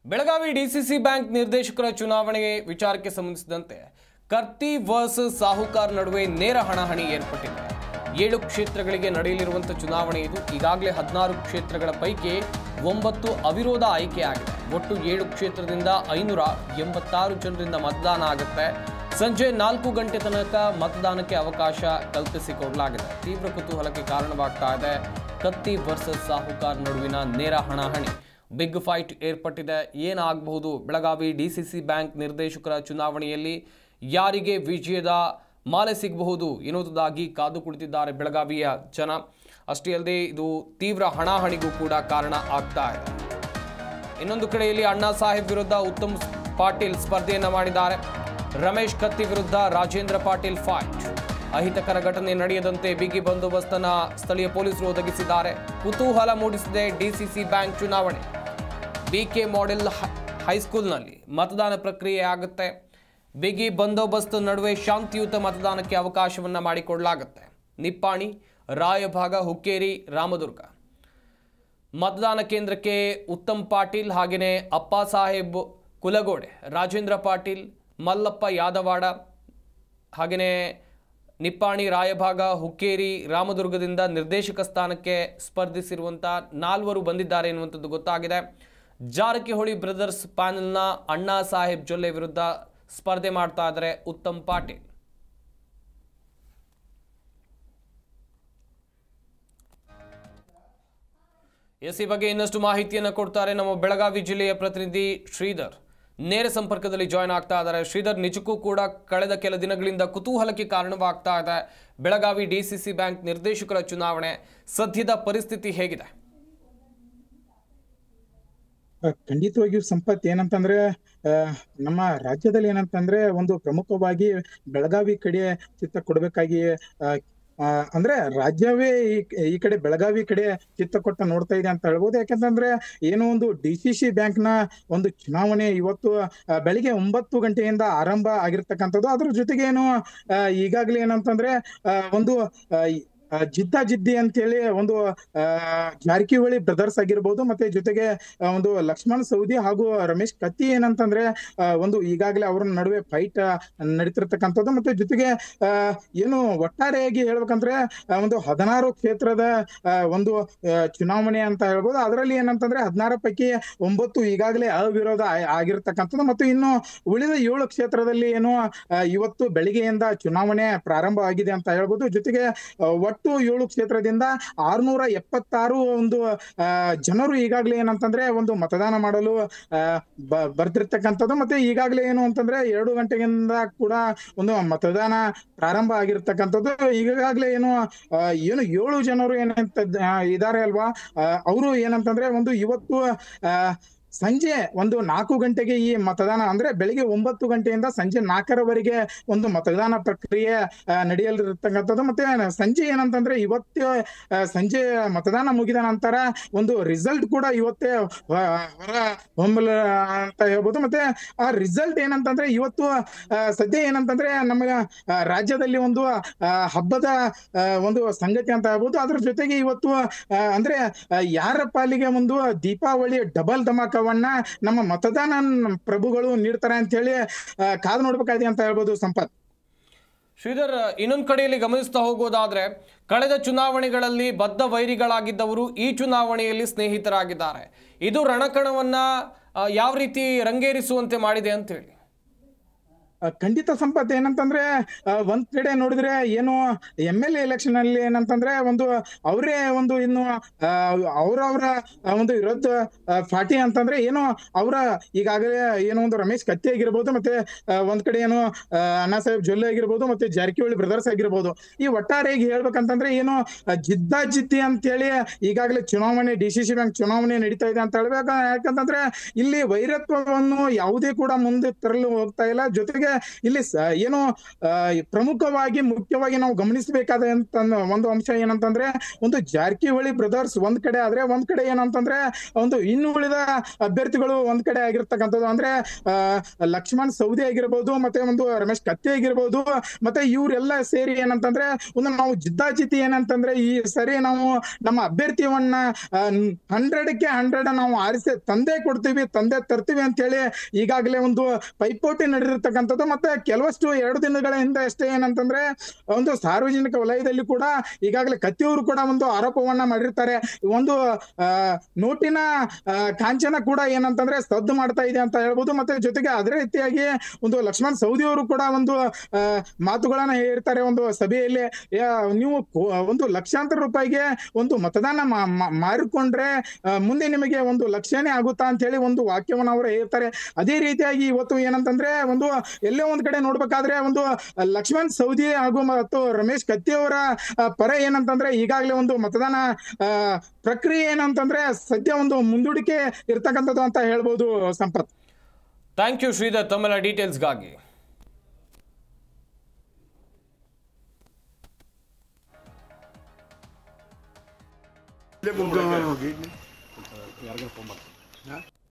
Belagavi DCC bank ನಿರ್ದೇಶಕರ ಚುನಾವಣೆಗೆ ವಿಚಾರಕ್ಕೆ ಸಂಬಂಧಿಸಿದಂತೆ ಕರ್ತಿ ವರ್ಸಸ್ ಸಾಹುಕಾರ್ ನಡುವೆ ನೇರ ಹಣಾಹಣಿ ಏರ್ಪಟ್ಟಿದೆ. 7 ಕ್ಷೇತ್ರಗಳಿಗೆ ನಡೆಯಲಿರುವಂತಹ ಚುನಾವಣೆ ಇದು. ಈಗಾಗಲೇ 16 ಕ್ಷೇತ್ರಗಳ ಪೈಕಿ 9 ಅವಿರೋಧ ಆಯ್ಕೆಯಾಗಿದೆ. ಒಟ್ಟು 7 ಕ್ಷೇತ್ರದಿಂದ 586 ಜನರಿಂದ ಮತದಾನ ಆಗುತ್ತೆ. ಸಂಜೆ 4 ಗಂಟೆ ತನಕ ಮತದಾನಕ್ಕೆ ಅವಕಾಶ ಕಲ್ಪಿಸಿಕೊಡಲಾಗಿದೆ. ತೀವ್ರ ಕುತೂಹಲಕ್ಕೆ ಕಾರಣವಾಗ್ತಾ ಇದೆ ಕತ್ತಿ ವರ್ಸಸ್ ಸಾಹುಕಾರ್ ನಡುವಿನ ನೇರ ಹಣಾಹಣಿ. ಬಿಗ್ ಫೈಟ್ ಏರ್ಪಟ್ಟಿದೆ. ಏನಾಗಬಹುದು? ಬೆಳಗಾವಿ ಡಿಸಿಸಿ ಬ್ಯಾಂಕ್ ನಿರ್ದೇಶಕರ ಚುನಾವಣೆಯಲ್ಲಿ ಯಾರಿಗೆ ವಿಜಯದ ಮಾಲೆ ಸಿಗಬಹುದು ಎನ್ನುವುದಾಗಿ ಕಾದು ಕುಳಿತಿದ್ದಾರೆ ಬೆಳಗಾವಿಯ ಜನ. ಅಷ್ಟೇ ಅಲ್ಲದೆ ಇದು ತೀವ್ರ ಹಣಾಹಣಿಗೂ ಕೂಡ ಕಾರಣ ಆಗ್ತಾ ಇದೆ. ಇನ್ನೊಂದು ಕಡೆಯಲ್ಲಿ ಅಣ್ಣಾ ಸಾಹೇಬ್ ವಿರುದ್ಧ ಉತ್ತಮ್ ಪಾಟೀಲ್ ಸ್ಪರ್ಧೆಯನ್ನ ಮಾಡಿದ್ದಾರೆ. ರಮೇಶ್ ಕತ್ತಿ ವಿರುದ್ಧ ರಾಜೇಂದ್ರ ಪಾಟೀಲ್ ಫೈಟ್. ಅಹಿತಕರ ಘಟನೆ ನಡೆಯದಂತೆ ಬಿಗಿ ಬಂದೋಬಸ್ತನ್ನ ಸ್ಥಳೀಯ ಪೊಲೀಸರು ಒದಗಿಸಿದ್ದಾರೆ. ಕುತೂಹಲ ಮೂಡಿಸಿದೆ ಡಿಸಿಸಿ ಬ್ಯಾಂಕ್ ಚುನಾವಣೆ. ಬಿಕೆ ಮಾಡೆಲ್ ಹೈಸ್ಕೂಲ್ನಲ್ಲಿ ಮತದಾನ ಪ್ರಕ್ರಿಯೆ ಆಗುತ್ತೆ. ಬಿಗಿ ಬಂದೋಬಸ್ತ್ ನಡುವೆ ಶಾಂತಿಯುತ ಮತದಾನಕ್ಕೆ ಅವಕಾಶವನ್ನ ಮಾಡಿಕೊಡಲಾಗುತ್ತೆ. ನಿಪ್ಪಾಣಿ, ರಾಯಭಾಗ, ಹುಕ್ಕೇರಿ, ರಾಮದುರ್ಗ ಮತದಾನ ಕೇಂದ್ರಕ್ಕೆ ಉತ್ತಮ್ ಪಾಟೀಲ್ ಹಾಗೆಯೇ ಅಪ್ಪ ಸಾಹೇಬ್ ಕುಲಗೋಡೆ, ರಾಜೇಂದ್ರ ಪಾಟೀಲ್, ಮಲ್ಲಪ್ಪ ಯಾದವಾಡ ಹಾಗೆಯೇ ನಿಪ್ಪಾಣಿ, ರಾಯಭಾಗ, ಹುಕ್ಕೇರಿ, ರಾಮದುರ್ಗದಿಂದ ನಿರ್ದೇಶಕ ಸ್ಥಾನಕ್ಕೆ ಸ್ಪರ್ಧಿಸಿರುವಂಥ 4 ಬಂದಿದ್ದಾರೆ ಎನ್ನುವಂಥದ್ದು ಗೊತ್ತಾಗಿದೆ. ಜಾರಕಿಹೊಳಿ ಬ್ರದರ್ಸ್ ಪ್ಯಾನೆಲ್ನ ಅಣ್ಣಾ ಸಾಹೇಬ್ ಜೊಲ್ಲೆ ವಿರುದ್ಧ ಸ್ಪರ್ಧೆ ಮಾಡ್ತಾ ಇದ್ದಾರೆ ಉತ್ತಮ್ ಪಾಟೀಲ್. ಈ ಬಗ್ಗೆ ಇನ್ನಷ್ಟು ಮಾಹಿತಿಯನ್ನು ಕೊಡ್ತಾರೆ ನಮ್ಮ ಬೆಳಗಾವಿ ಜಿಲ್ಲೆಯ ಪ್ರತಿನಿಧಿ ಶ್ರೀಧರ್. ನೇರ ಸಂಪರ್ಕದಲ್ಲಿ ಜಾಯ್ನ್ ಆಗ್ತಾ ಇದ್ದಾರೆ. ಶ್ರೀಧರ್, ನಿಜಕ್ಕೂ ಕೂಡ ಕಳೆದ ಕೆಲ ದಿನಗಳಿಂದ ಕುತೂಹಲಕ್ಕೆ ಕಾರಣವಾಗ್ತಾ ಇದೆ ಬೆಳಗಾವಿ ಡಿಸಿಸಿ ಬ್ಯಾಂಕ್ ನಿರ್ದೇಶಕರ ಚುನಾವಣೆ. ಸದ್ಯದ ಪರಿಸ್ಥಿತಿ ಹೇಗಿದೆ? ಖಂಡಿತವಾಗಿಯೂ ಸಂಪತ್, ಏನಂತಂದ್ರೆ ನಮ್ಮ ರಾಜ್ಯದಲ್ಲಿ ಏನಂತಂದ್ರೆ ಒಂದು ಪ್ರಮುಖವಾಗಿ ಬೆಳಗಾವಿ ಕಡೆ ಚಿತ್ತ ಕೊಡ್ಬೇಕಾಗಿ ಅಂದ್ರೆ ರಾಜ್ಯವೇ ಈ ಕಡೆ ಬೆಳಗಾವಿ ಕಡೆ ಚಿತ್ತ ಕೊಟ್ಟ ನೋಡ್ತಾ ಇದೆ ಅಂತ ಹೇಳ್ಬೋದು. ಯಾಕಂತಂದ್ರೆ ಏನೋ ಒಂದು ಡಿಸಿಸಿ ಬ್ಯಾಂಕ್ ನ ಒಂದು ಚುನಾವಣೆ ಇವತ್ತು ಬೆಳಿಗ್ಗೆ 9 ಗಂಟೆಯಿಂದ ಆರಂಭ ಆಗಿರ್ತಕ್ಕಂಥದ್ದು. ಅದ್ರ ಜೊತೆಗೆ ಏನು ಈಗಾಗಲೇ ಏನಂತಂದ್ರೆ ಒಂದು ಜಿದ್ದಿ ಅಂತೇಳಿ ಒಂದು ಜಾರಕಿಹೊಳಿ ಬ್ರದರ್ಸ್ ಆಗಿರ್ಬೋದು, ಮತ್ತೆ ಜೊತೆಗೆ ಒಂದು ಲಕ್ಷ್ಮಣ್ ಸವದಿ ಹಾಗೂ ರಮೇಶ್ ಕತ್ತಿ ಏನಂತಂದ್ರೆ ಒಂದು ಈಗಾಗಲೇ ಅವ್ರ ನಡುವೆ ಫೈಟ್ ನಡೀತಿರ್ತಕ್ಕಂಥದ್ದು. ಮತ್ತೆ ಜೊತೆಗೆ ಏನು ಒಟ್ಟಾರೆಯಾಗಿ ಹೇಳ್ಬೇಕಂದ್ರೆ ಒಂದು 16 ಕ್ಷೇತ್ರದ ಒಂದು ಚುನಾವಣೆ ಅಂತ ಹೇಳ್ಬೋದು. ಅದರಲ್ಲಿ ಏನಂತಂದ್ರೆ 16 ಪೈಕಿ 9 ಈಗಾಗಲೇ ಅವಿರೋಧ ಆಗಿರ್ತಕ್ಕಂಥದ್ದು. ಮತ್ತು ಇನ್ನು ಉಳಿದ 7 ಕ್ಷೇತ್ರದಲ್ಲಿ ಏನು ಇವತ್ತು ಬೆಳಿಗ್ಗೆಯಿಂದ ಚುನಾವಣೆ ಪ್ರಾರಂಭ ಆಗಿದೆ ಅಂತ ಹೇಳ್ಬೋದು. ಜೊತೆಗೆ ಒಟ್ಟು 7 ಕ್ಷೇತ್ರದಿಂದ 676 ಒಂದು ಜನರು ಈಗಾಗಲೇ ಏನಂತಂದ್ರೆ ಒಂದು ಮತದಾನ ಮಾಡಲು ಬರ್ತಿರ್ತಕ್ಕಂಥದ್ದು. ಮತ್ತೆ ಈಗಾಗಲೇ ಏನು ಅಂತಂದ್ರೆ 2 ಗಂಟೆಗಿಂದ ಕೂಡ ಒಂದು ಮತದಾನ ಪ್ರಾರಂಭ ಆಗಿರ್ತಕ್ಕಂಥದ್ದು. ಈಗಾಗಲೇ ಏನು 7 ಜನರು ಏನಂತ ಇದಾರೆ ಅಲ್ವಾ, ಅವರು ಏನಂತಂದ್ರೆ ಒಂದು ಇವತ್ತು ಸಂಜೆ ಒಂದು 4 ಗಂಟೆಗೆ ಈ ಮತದಾನ ಅಂದ್ರೆ ಬೆಳಿಗ್ಗೆ 9 ಗಂಟೆಯಿಂದ ಸಂಜೆ 4ರವರೆಗೆ ಒಂದು ಮತದಾನ ಪ್ರಕ್ರಿಯೆ ನಡೆಯಲಿರ್ತಕ್ಕಂಥದ್ದು. ಮತ್ತೆ ಸಂಜೆ ಏನಂತಂದ್ರೆ ಇವತ್ತು ಸಂಜೆ ಮತದಾನ ಮುಗಿದ ನಂತರ ಒಂದು ರಿಸಲ್ಟ್ ಕೂಡ ಇವತ್ತೇ ಹೊರ ಹೊಮ್ಮಲ ಅಂತ ಹೇಳ್ಬೋದು. ಮತ್ತೆ ಆ ರಿಸಲ್ಟ್ ಏನಂತಂದ್ರೆ ಇವತ್ತು ಸದ್ಯ ಏನಂತಂದ್ರೆ ನಮ್ಮ ರಾಜ್ಯದಲ್ಲಿ ಒಂದು ಹಬ್ಬದ ಒಂದು ಸಂಗತಿ ಅಂತ ಹೇಳ್ಬೋದು. ಅದ್ರ ಜೊತೆಗೆ ಇವತ್ತು ಅಂದ್ರೆ ಯಾರ ಪಾಲಿಗೆ ಒಂದು ದೀಪಾವಳಿ ಡಬಲ್ ಧಮಾಕ ನಮ್ಮ ಮತದಾನ ಪ್ರಭುಗಳು ನೀಡ್ತಾರೆ ಅಂತ ಹೇಳಿ ಕಾದು ನೋಡ್ಬೇಕಾಗಿದೆ ಅಂತ ಹೇಳ್ಬೋದು ಸಂಪತ್. ಶ್ರೀಧರ್, ಇನ್ನೊಂದು ಕಡೆಯಲ್ಲಿ ಗಮನಿಸ್ತಾ ಹೋಗೋದಾದ್ರೆ ಕಳೆದ ಚುನಾವಣೆಗಳಲ್ಲಿ ಬದ್ಧ ವೈರಿಗಳಾಗಿದ್ದವರು ಈ ಚುನಾವಣೆಯಲ್ಲಿ ಸ್ನೇಹಿತರಾಗಿದ್ದಾರೆ. ಇದು ರಣಕಣವನ್ನ ಯಾವ ರೀತಿ ರಂಗೇರಿಸುವಂತೆ ಮಾಡಿದೆ ಅಂತ ಹೇಳಿ? ಖಂಡಿತ ಸಂಪತ್, ಏನಂತಂದ್ರೆ ಒಂದ್ ಕಡೆ ನೋಡಿದ್ರೆ ಏನು MLA ಎಲೆಕ್ಷನ್ ಅಲ್ಲಿ ಏನಂತಂದ್ರೆ ಒಂದು ಅವರೇ ಒಂದು ಇನ್ನು ಅವ್ರವ್ರ ಒಂದು ವಿರೋಧ ಪಾರ್ಟಿ ಅಂತಂದ್ರೆ ಏನು ಅವರ ಈಗಾಗಲೇ ಏನೋ ಒಂದು ರಮೇಶ್ ಕತ್ತಿ ಆಗಿರ್ಬೋದು, ಮತ್ತೆ ಒಂದ್ ಕಡೆ ಏನು ಅಣ್ಣಾ ಸಾಹೇಬ್ ಜೊಲ್ಲೆ ಆಗಿರ್ಬೋದು, ಮತ್ತೆ ಜಾರಕಿಹೊಳಿ ಬ್ರದರ್ಸ್ ಆಗಿರ್ಬೋದು. ಈ ಒಟ್ಟಾರೆಯಾಗಿ ಹೇಳ್ಬೇಕಂತಂದ್ರೆ ಏನು ಜಿದ್ದಿ ಅಂತೇಳಿ ಈಗಾಗಲೇ ಚುನಾವಣೆ ಡಿಸಿಸಿ ಬ್ಯಾಂಕ್ ಚುನಾವಣೆ ನಡೀತಾ ಇದೆ ಅಂತ ಹೇಳ್ಬೇಕು. ಯಾಕಂತಂದ್ರೆ ಇಲ್ಲಿ ವೈರತ್ವವನ್ನು ಯಾವುದೇ ಕೂಡ ಮುಂದೆ ತರಲು ಹೋಗ್ತಾ ಇಲ್ಲ. ಜೊತೆಗೆ ಜೊತೆಗೆ ಇಲ್ಲಿ ಏನು ಪ್ರಮುಖವಾಗಿ ಮುಖ್ಯವಾಗಿ ನಾವು ಗಮನಿಸಬೇಕಾದ ಒಂದು ಅಂಶ ಏನಂತಂದ್ರೆ ಒಂದು ಜಾರಕಿಹೊಳಿ ಬ್ರದರ್ಸ್ ಒಂದ್ ಕಡೆ ಆದ್ರೆ ಒಂದ್ ಕಡೆ ಏನಂತಂದ್ರೆ ಒಂದು ಇನ್ನು ಉಳಿದ ಅಭ್ಯರ್ಥಿಗಳು ಒಂದ್ ಕಡೆ ಆಗಿರ್ತಕ್ಕಂಥದ್ದು ಅಂದ್ರೆ ಲಕ್ಷ್ಮಣ್ ಸವದಿ ಆಗಿರ್ಬೋದು ಮತ್ತೆ ಒಂದು ರಮೇಶ್ ಕತ್ತಿ ಆಗಿರ್ಬೋದು ಮತ್ತೆ ಇವರೆಲ್ಲ ಸೇರಿ ಏನಂತಂದ್ರೆ ಒಂದು ನಾವು ಜಿದ್ದಾಜಿದ್ದಿ ಏನಂತಂದ್ರೆ ಈ ಸರಿ ನಾವು ನಮ್ಮ ಅಭ್ಯರ್ಥಿಯನ್ನ 100ಕ್ಕೆ 100 ನಾವು ಆರಿಸಿ ತಂದೆ ಕೊಡ್ತೀವಿ ತಂದೆ ತರ್ತೀವಿ ಅಂತ ಹೇಳಿ ಈಗಾಗಲೇ ಒಂದು ಪೈಪೋಟಿ ನಡೆದಿರ್ತಕ್ಕಂಥದ್ದು ಮತ್ತೆ ಕೆಲವಷ್ಟು 2 ದಿನಗಳ ಹಿಂದೆ ಅಷ್ಟೇ ಏನಂತಂದ್ರೆ ಒಂದು ಸಾರ್ವಜನಿಕ ವಲಯದಲ್ಲಿ ಕೂಡ ಈಗಾಗಲೇ ಕತ್ತಿಯವರು ಕೂಡ ಒಂದು ಆರೋಪವನ್ನ ಮಾಡಿರ್ತಾರೆ ಒಂದು ನೋಟಿನ ಕಾಂಚನ ಕೂಡ ಏನಂತಂದ್ರೆ ಸದ್ದು ಮಾಡ್ತಾ ಇದೆ ಅಂತ ಹೇಳ್ಬೋದು ಮತ್ತೆ ಜೊತೆಗೆ ಅದೇ ರೀತಿಯಾಗಿ ಒಂದು ಲಕ್ಷ್ಮಣ್ ಸವದಿ ಅವರು ಕೂಡ ಒಂದು ಮಾತುಗಳನ್ನ ಹೇಳಿರ್ತಾರೆ ಒಂದು ಸಭೆಯಲ್ಲಿ ನೀವು ಒಂದು ಲಕ್ಷಾಂತರ ರೂಪಾಯಿಗೆ ಒಂದು ಮತದಾನ ಮಾರಿಕೊಂಡ್ರೆ ಮುಂದೆ ನಿಮಗೆ ಒಂದು ಲಕ್ಷನೇ ಆಗುತ್ತಾ ಅಂತ ಹೇಳಿ ಒಂದು ವಾಕ್ಯವನ್ನ ಅವರು ಹೇಳ್ತಾರೆ ಅದೇ ರೀತಿಯಾಗಿ ಇವತ್ತು ಏನಂತಂದ್ರೆ ಒಂದು ಎಲ್ಲೋ ಒಂದ್ ಕಡೆ ನೋಡ್ಬೇಕಾದ್ರೆ ಒಂದು ಲಕ್ಷ್ಮಣ್ ಸವದಿ ಹಾಗೂ ಮತ್ತು ರಮೇಶ್ ಕತ್ತಿ ಅವರ ಪರ ಏನಂತಂದ್ರೆ ಈಗಾಗಲೇ ಒಂದು ಮತದಾನ ಪ್ರಕ್ರಿಯೆ ಏನಂತಂದ್ರೆ ಸದ್ಯ ಒಂದು ಮುಂದೂಡಿಕೆ ಇರ್ತಕ್ಕಂಥದ್ದು ಅಂತ ಹೇಳ್ಬೋದು ಸಂಪತ್. ಥ್ಯಾಂಕ್ ಯು ಶ್ರೀಧರ್ ತಮ್ಮೆಲ್ಲ ಡೀಟೇಲ್ಸ್ಗಾಗಿ. ಯಾರಿಗಾರ ಫೋನ್ ಮಾಡಿ